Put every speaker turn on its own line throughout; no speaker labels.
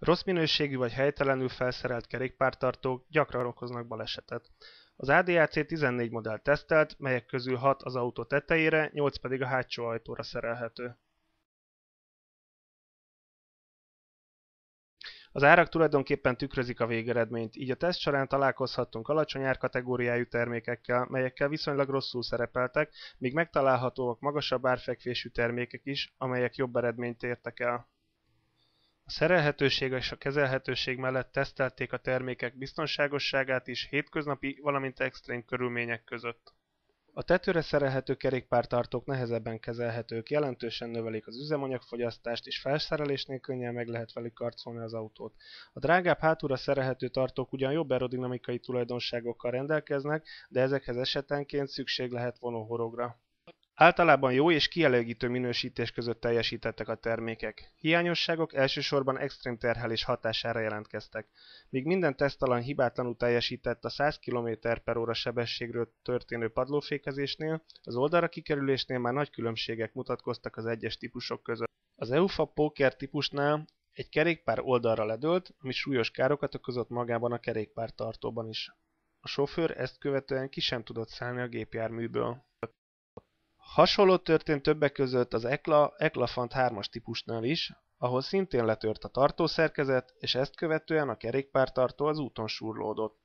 Rossz minőségű vagy helytelenül felszerelt kerékpártartók gyakran okoznak balesetet. Az ADAC 14 modell tesztelt, melyek közül 6 az autó tetejére, 8 pedig a hátsó ajtóra szerelhető. Az árak tulajdonképpen tükrözik a végeredményt, így a teszt során találkozhattunk alacsony árkategóriájú termékekkel, melyekkel viszonylag rosszul szerepeltek, míg megtalálhatóak magasabb árfekvésű termékek is, amelyek jobb eredményt értek el. A szerelhetőség és a kezelhetőség mellett tesztelték a termékek biztonságosságát is hétköznapi, valamint extrém körülmények között. A tetőre szerelhető kerékpártartók nehezebben kezelhetők, jelentősen növelik az üzemanyagfogyasztást, és felszerelésnél könnyen meg lehet velük karcolni az autót. A drágább hátulra szerelhető tartók ugyan jobb aerodinamikai tulajdonságokkal rendelkeznek, de ezekhez esetenként szükség lehet vonóhorogra. Általában jó és kielégítő minősítés között teljesítettek a termékek. Hiányosságok elsősorban extrém terhelés hatására jelentkeztek. Míg minden tesztalan hibátlanul teljesített a 100 km/h sebességről történő padlófékezésnél, az oldalra kikerülésnél már nagy különbségek mutatkoztak az egyes típusok között. Az EUFA Poker típusnál egy kerékpár oldalra ledőlt, ami súlyos károkat okozott magában a kerékpártartóban is. A sofőr ezt követően ki sem tudott szállni a gépjárműből. Hasonló történt többek között az Eklafant 3-as típusnál is, ahol szintén letört a tartószerkezet, és ezt követően a kerékpártartó az úton surlódott.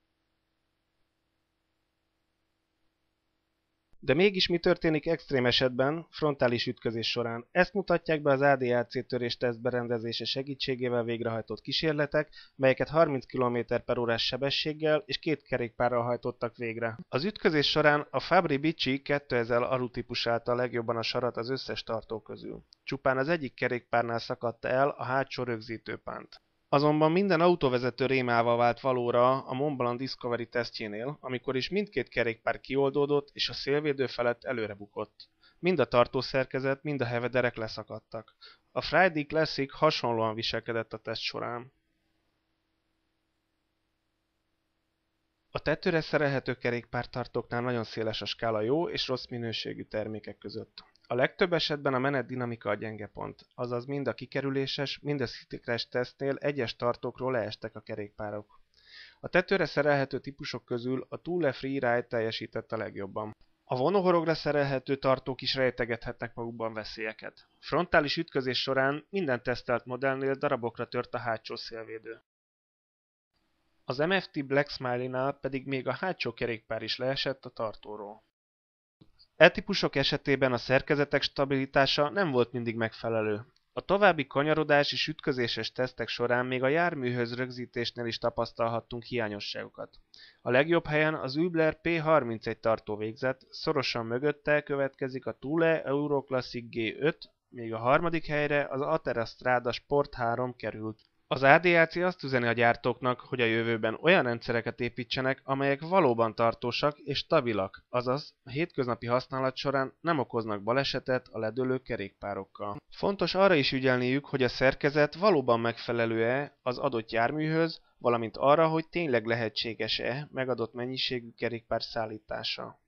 De mégis mi történik extrém esetben, frontális ütközés során? Ezt mutatják be az ADAC törés tesztberendezése segítségével végrehajtott kísérletek, melyeket 30 km/h sebességgel és 2 kerékpárral hajtottak végre. Az ütközés során a Fabri-Bicci 2000 alutípus állta legjobban a sarat az összes tartó közül. Csupán az egyik kerékpárnál szakadta el a hátsó rögzítőpánt. Azonban minden autóvezető rémálva vált valóra a Mont Blanc Discovery tesztjénél, amikor is mindkét kerékpár kioldódott és a szélvédő felett előre bukott. Mind a tartószerkezet, mind a hevederek leszakadtak. A Friday Classic hasonlóan viselkedett a teszt során. A tetőre szerelhető kerékpártartóknál nagyon széles a skála jó és rossz minőségű termékek között. A legtöbb esetben a menetdinamika a gyenge pont, azaz mind a kikerüléses, mind a city-crash tesztnél egyes tartókról leestek a kerékpárok. A tetőre szerelhető típusok közül a Thule Freeride teljesített a legjobban. A vonóhorogra szerelhető tartók is rejtegethetnek magukban veszélyeket. Frontális ütközés során minden tesztelt modellnél darabokra tört a hátsó szélvédő. Az MFT Black Smiley-nál pedig még a hátsó kerékpár is leesett a tartóról. E típusok esetében a szerkezetek stabilitása nem volt mindig megfelelő. A további kanyarodás és ütközéses tesztek során még a járműhöz rögzítésnél is tapasztalhattunk hiányosságokat. A legjobb helyen az Uebler P31 tartó végzett, szorosan mögötte következik a Thule Euroclassic G5, míg a harmadik helyre az Atera Strada Sport 3 került. Az ADAC azt üzeni a gyártóknak, hogy a jövőben olyan rendszereket építsenek, amelyek valóban tartósak és stabilak, azaz a hétköznapi használat során nem okoznak balesetet a ledőlő kerékpárokkal. Fontos arra is ügyelniük, hogy a szerkezet valóban megfelelő-e az adott járműhöz, valamint arra, hogy tényleg lehetséges-e megadott mennyiségű kerékpár szállítása.